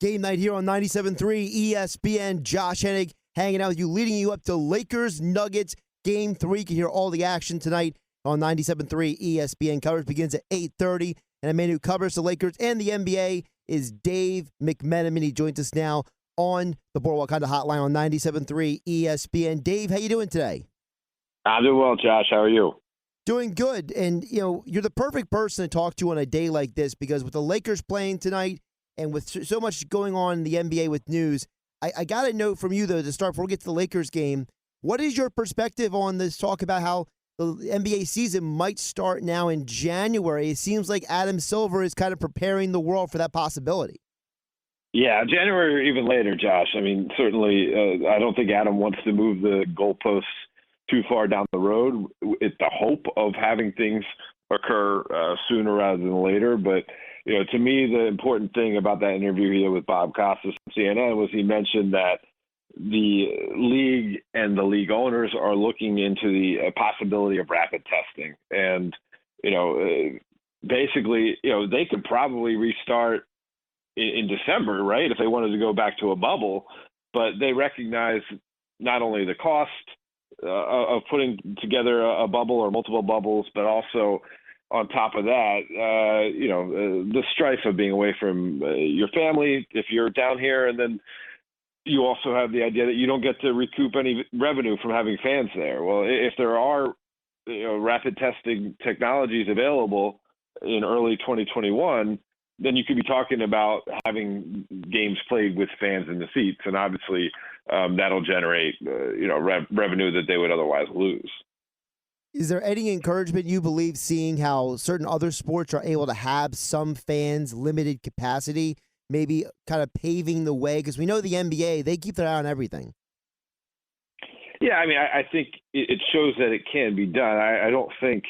Game night here on 97.3 ESPN. Josh Hennig hanging out with you, leading you up to Lakers Nuggets Game 3. You can hear all the action tonight on 97.3 ESPN. Coverage begins at 8:30. And a man who covers the Lakers and the NBA is Dave McMenamin. He joins us now on the Boardwalk Honda Hotline on 97.3 ESPN. Dave, how you doing today? I'm doing well, Josh. How are you? Doing good. And, you're the perfect person to talk to on a day like this because with the Lakers playing tonight, and with so much going on in the NBA with news, I got a note from you, though, to start before we get to the Lakers game. What is your perspective on this talk about how the NBA season might start now in January? It seems like Adam Silver is kind of preparing the world for that possibility. Yeah, January or even later, Josh. I mean, certainly I don't think Adam wants to move the goalposts too far down the road. It's the hope of having things occur sooner rather than later, but to me, the important thing about that interview here with Bob Costas from CNN was he mentioned that the league and the league owners are looking into the possibility of rapid testing. And, basically, they could probably restart in December, right, if they wanted to go back to a bubble. But they recognize not only the cost of putting together a bubble or multiple bubbles, but also on top of that, the strife of being away from your family if you're down here, and then you also have the idea that you don't get to recoup any revenue from having fans there. Well, if there are rapid testing technologies available in early 2021, then you could be talking about having games played with fans in the seats, and obviously that'll generate revenue that they would otherwise lose. Is there any encouragement you believe seeing how certain other sports are able to have some fans, limited capacity, maybe kind of paving the way? Because we know the NBA, they keep their eye on everything. Yeah, I mean, I think it shows that it can be done. I don't think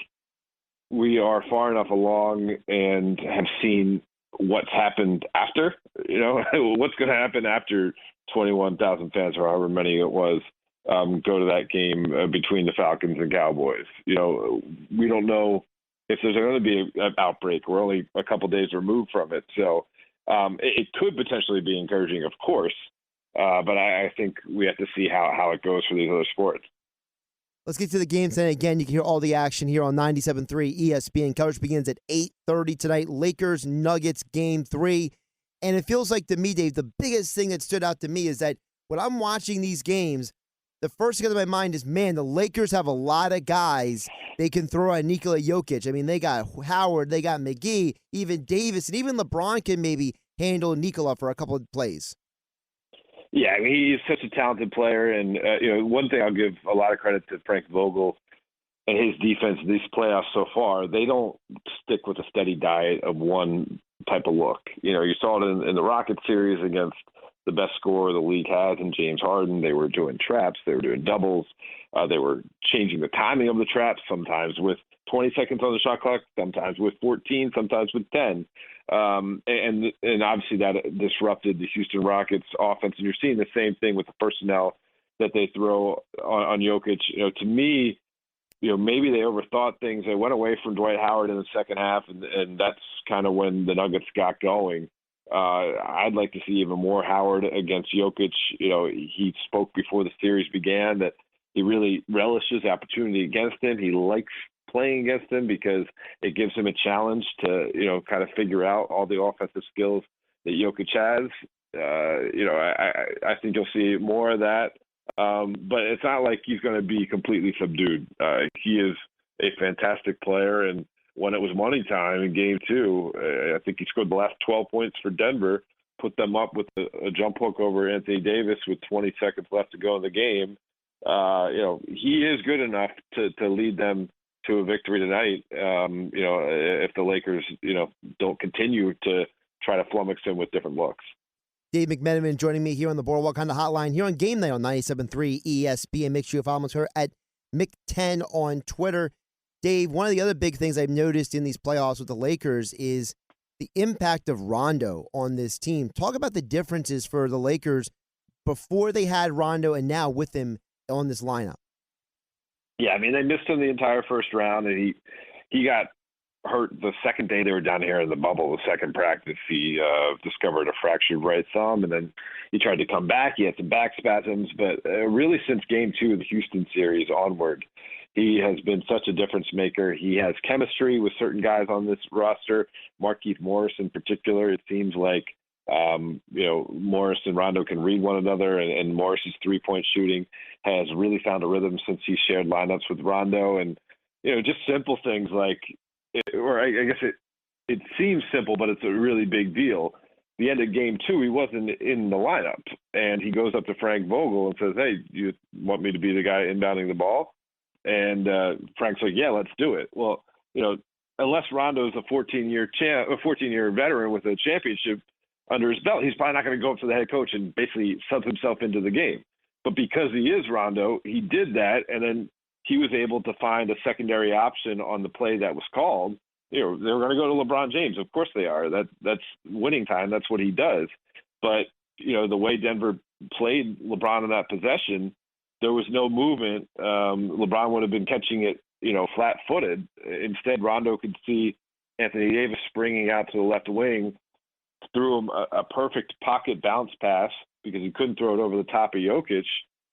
we are far enough along and have seen what's happened after. What's going to happen after 21,000 fans or however many it was go to that game between the Falcons and Cowboys. We don't know if there's going to be an outbreak. We're only a couple days removed from it. So it could potentially be encouraging, of course, but I think we have to see how it goes for these other sports. Let's get to the games. And again, you can hear all the action here on 97.3 ESPN. Coverage begins at 8:30 tonight. Lakers Nuggets Game 3. And it feels like to me, Dave, the biggest thing that stood out to me is that when I'm watching these games, the first thing in my mind is, man, the Lakers have a lot of guys they can throw at Nikola Jokic. I mean, they got Howard, they got McGee, even Davis, and even LeBron can maybe handle Nikola for a couple of plays. Yeah, I mean, he's such a talented player. And, one thing I'll give a lot of credit to Frank Vogel and his defense in these playoffs so far. They don't stick with a steady diet of one type of look. You saw it in the Rockets series against the best scorer the league has in James Harden. They were doing traps. They were doing doubles. They were changing the timing of the traps, sometimes with 20 seconds on the shot clock, sometimes with 14, sometimes with 10. And obviously that disrupted the Houston Rockets offense. And you're seeing the same thing with the personnel that they throw on Jokic. To me, maybe they overthought things. They went away from Dwight Howard in the second half, and that's kind of when the Nuggets got going. I'd like to see even more Howard against Jokic. He spoke before the series began that he really relishes the opportunity against him. He likes playing against him because it gives him a challenge to, kind of figure out all the offensive skills that Jokic has. I think you'll see more of that. But it's not like he's going to be completely subdued. He is a fantastic player, and when it was money time in Game 2, I think he scored the last 12 points for Denver, put them up with a jump hook over Anthony Davis with 20 seconds left to go in the game. He is good enough to lead them to a victory tonight. If the Lakers, don't continue to try to flummox him with different looks. Dave McMenamin joining me here on the Boardwalk Honda Hotline here on Game Night on 97.3 ESPN. Make sure you follow him on Twitter at Mick10 on Twitter. Dave, one of the other big things I've noticed in these playoffs with the Lakers is the impact of Rondo on this team. Talk about the differences for the Lakers before they had Rondo and now with him on this lineup. Yeah, I mean, they missed him the entire first round, and he got hurt the second day they were down here in the bubble. The second practice, he discovered a fractured right thumb, and then he tried to come back. He had some back spasms, but really since Game 2 of the Houston series onward, he has been such a difference maker. He has chemistry with certain guys on this roster, Markieff Morris in particular. It seems like Morris and Rondo can read one another, and Morris's three-point shooting has really found a rhythm since he shared lineups with Rondo. And just simple things like, I guess it seems simple, but it's a really big deal. The end of Game 2, he wasn't in the lineup, and he goes up to Frank Vogel and says, "Hey, you want me to be the guy inbounding the ball?" And Frank's like, "Yeah, let's do it." Well, unless Rondo's a 14-year veteran with a championship under his belt, he's probably not going to go up to the head coach and basically sub himself into the game. But because he is Rondo, he did that, and then he was able to find a secondary option on the play that was called. They were going to go to LeBron James. Of course they are. That's winning time. That's what he does. But, the way Denver played LeBron in that possession, there was no movement. LeBron would have been catching it, flat-footed. Instead, Rondo could see Anthony Davis springing out to the left wing, threw him a perfect pocket bounce pass because he couldn't throw it over the top of Jokic,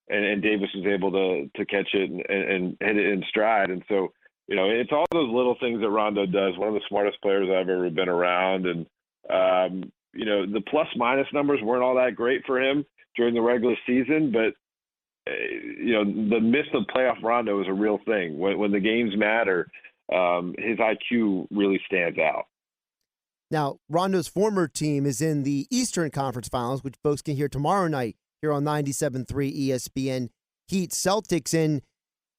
and Davis was able to catch it and hit it in stride. And so, it's all those little things that Rondo does. One of the smartest players I've ever been around. And, the plus-minus numbers weren't all that great for him during the regular season, but the myth of playoff Rondo is a real thing. When the games matter, his IQ really stands out. Now, Rondo's former team is in the Eastern Conference Finals, which folks can hear tomorrow night here on 97.3 ESPN. Heat Celtics, and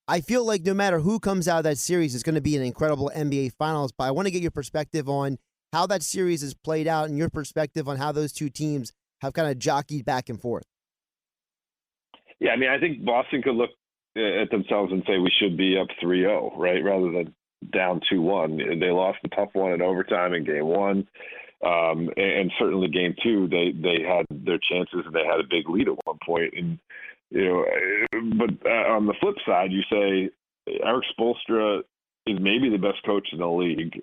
I feel like no matter who comes out of that series, it's going to be an incredible NBA Finals. But I want to get your perspective on how that series has played out and your perspective on how those two teams have kind of jockeyed back and forth. Yeah, I think Boston could look at themselves and say we should be up 3-0, right, rather than down 2-1. They lost a tough one in overtime in Game 1, and certainly Game 2 they had their chances and they had a big lead at one point. And but on the flip side, you say Eric Spoelstra is maybe the best coach in the league.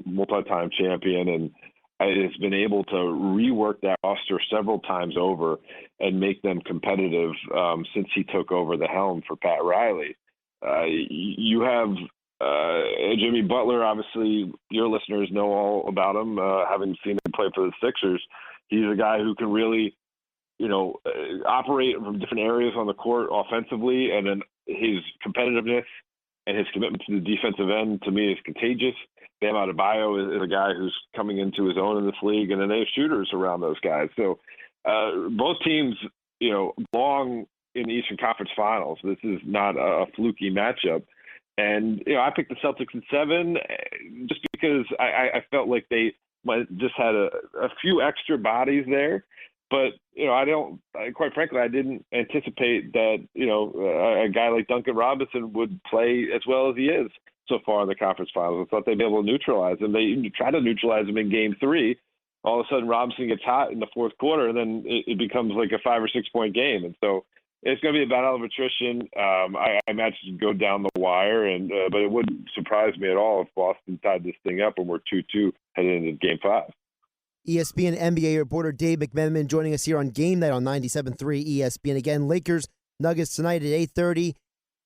Multi-time champion, and has been able to rework that roster several times over and make them competitive since he took over the helm for Pat Riley. You have Jimmy Butler. Obviously, your listeners know all about him, having seen him play for the Sixers. He's a guy who can really, operate from different areas on the court offensively, and then his competitiveness and his commitment to the defensive end, to me, is contagious. Bam Adebayo is a guy who's coming into his own in this league, and then they have shooters around those guys. So both teams, belong in the Eastern Conference Finals. This is not a fluky matchup. And, I picked the Celtics in 7 just because I felt like they just had a few extra bodies there. But, quite frankly, I didn't anticipate that, a guy like Duncan Robinson would play as well as he is so far in the conference finals. I thought they'd be able to neutralize him. They even tried to neutralize him in Game 3. All of a sudden, Robinson gets hot in the fourth quarter, and then it becomes like a 5 or 6 point game. And so it's going to be a battle of attrition. I imagine it go down the wire, but it wouldn't surprise me at all if Boston tied this thing up and we're 2-2 heading into Game 5. ESPN NBA reporter Dave McMenamin joining us here on Game Night on 97.3 ESPN. Again, Lakers, Nuggets tonight at 8:30.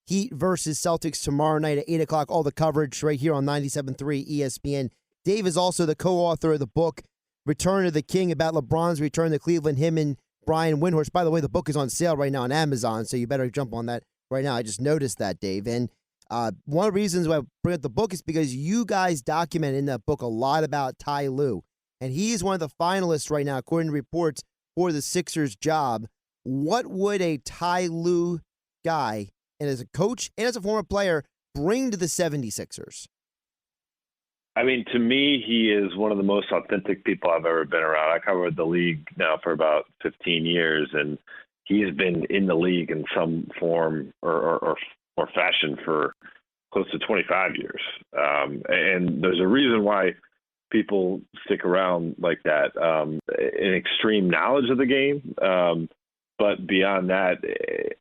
Heat versus Celtics tomorrow night at 8 o'clock. All the coverage right here on 97.3 ESPN. Dave is also the co-author of the book, Return of the King, about LeBron's return to Cleveland, him and Brian Windhorst. By the way, the book is on sale right now on Amazon, so you better jump on that right now. I just noticed that, Dave. And one of the reasons why I bring up the book is because you guys document in that book a lot about Ty Lue. And he's one of the finalists right now, according to reports, for the Sixers job. What would a Ty Lue guy, and as a coach and as a former player, bring to the 76ers? To me, he is one of the most authentic people I've ever been around. I covered the league now for about 15 years, and he's been in the league in some form or fashion for close to 25 years. And there's a reason why people stick around like that, an extreme knowledge of the game. But beyond that,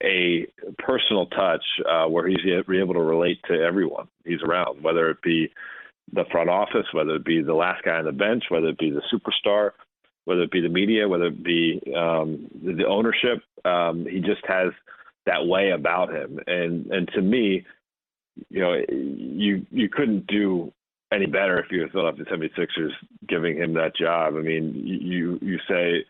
a personal touch where he's able to relate to everyone he's around, whether it be the front office, whether it be the last guy on the bench, whether it be the superstar, whether it be the media, whether it be the ownership. He just has that way about him. And to me, you couldn't do any better if you were Philadelphia 76ers giving him that job. I mean, you say,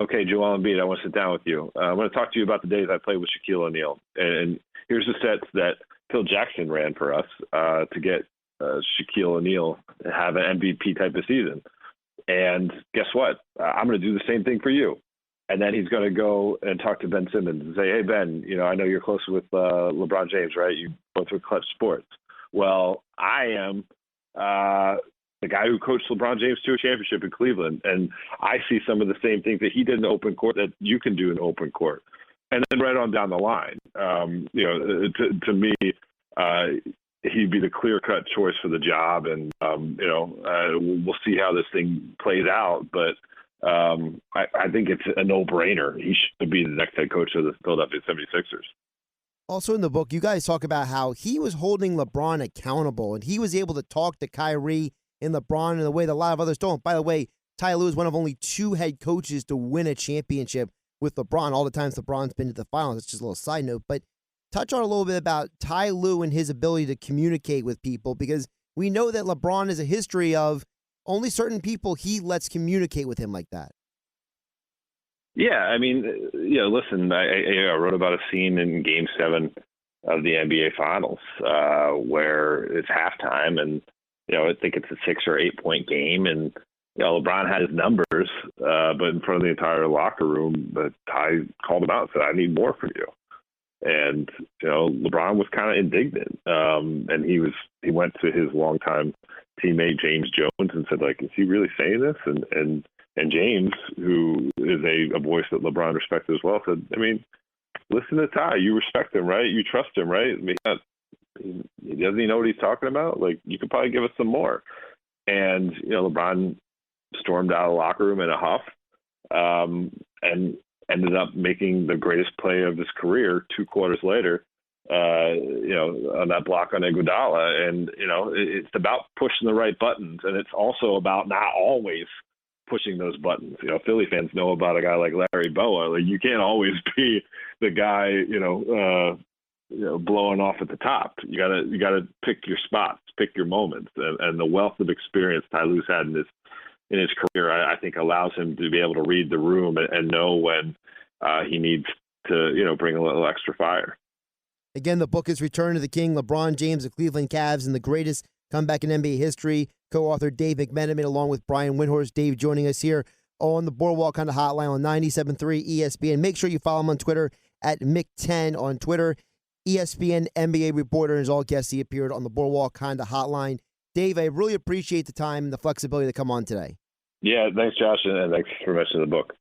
okay, Joel Embiid, I want to sit down with you. I want to talk to you about the days I played with Shaquille O'Neal. And here's the sets that Phil Jackson ran for us to get Shaquille O'Neal to have an MVP type of season. And guess what? I'm going to do the same thing for you. And then he's going to go and talk to Ben Simmons and say, hey, Ben, I know you're close with LeBron James, right? You both were Clutch Sports. Well, I am the guy who coached LeBron James to a championship in Cleveland. And I see some of the same things that he did in open court that you can do in open court. And then right on down the line, to me, he'd be the clear-cut choice for the job. And, we'll see how this thing plays out. But I think it's a no-brainer. He should be the next head coach of the Philadelphia 76ers. Also in the book, you guys talk about how he was holding LeBron accountable, and he was able to talk to Kyrie and LeBron in a way that a lot of others don't. By the way, Ty Lue is one of only 2 head coaches to win a championship with LeBron. All the times LeBron's been to the finals. It's just a little side note. But touch on a little bit about Ty Lue and his ability to communicate with people, because we know that LeBron has a history of only certain people he lets communicate with him like that. Yeah, I mean, listen, I wrote about a scene in Game 7 of the NBA Finals where it's halftime, and I think it's a 6 or 8 point game, and LeBron had his numbers, but in front of the entire locker room, Ty called him out and said, "I need more from you." And LeBron was kind of indignant, and he went to his longtime teammate James Jones and said, like, "Is he really saying this?" And James, who is a voice that LeBron respected as well, said, I mean, listen to Ty. You respect him, right? You trust him, right? I mean, doesn't he know what he's talking about? Like, you could probably give us some more. And, LeBron stormed out of the locker room in a huff and ended up making the greatest play of his career 2 quarters later, on that block on Iguodala. And, it's about pushing the right buttons. And it's also about not always pushing those buttons. Philly fans know about a guy like Larry Boa. Like, you can't always be the guy, blowing off at the top. You gotta pick your spots, pick your moments, and the wealth of experience Ty Lue's had in his career, I think, allows him to be able to read the room and know when he needs to, bring a little extra fire. Again, the book is Return to the King, LeBron James, the Cleveland Cavs, and the greatest comeback in NBA history. Co-author Dave McMenamin along with Brian Windhorst. Dave joining us here on the Boardwalk Kind of Hotline on 97.3 ESPN. Make sure you follow him on Twitter at Mick10 on Twitter. ESPN NBA reporter and his all guests. He appeared on the Boardwalk Kind of Hotline. Dave, I really appreciate the time and the flexibility to come on today. Yeah, thanks, Josh, and thanks for mentioning the book.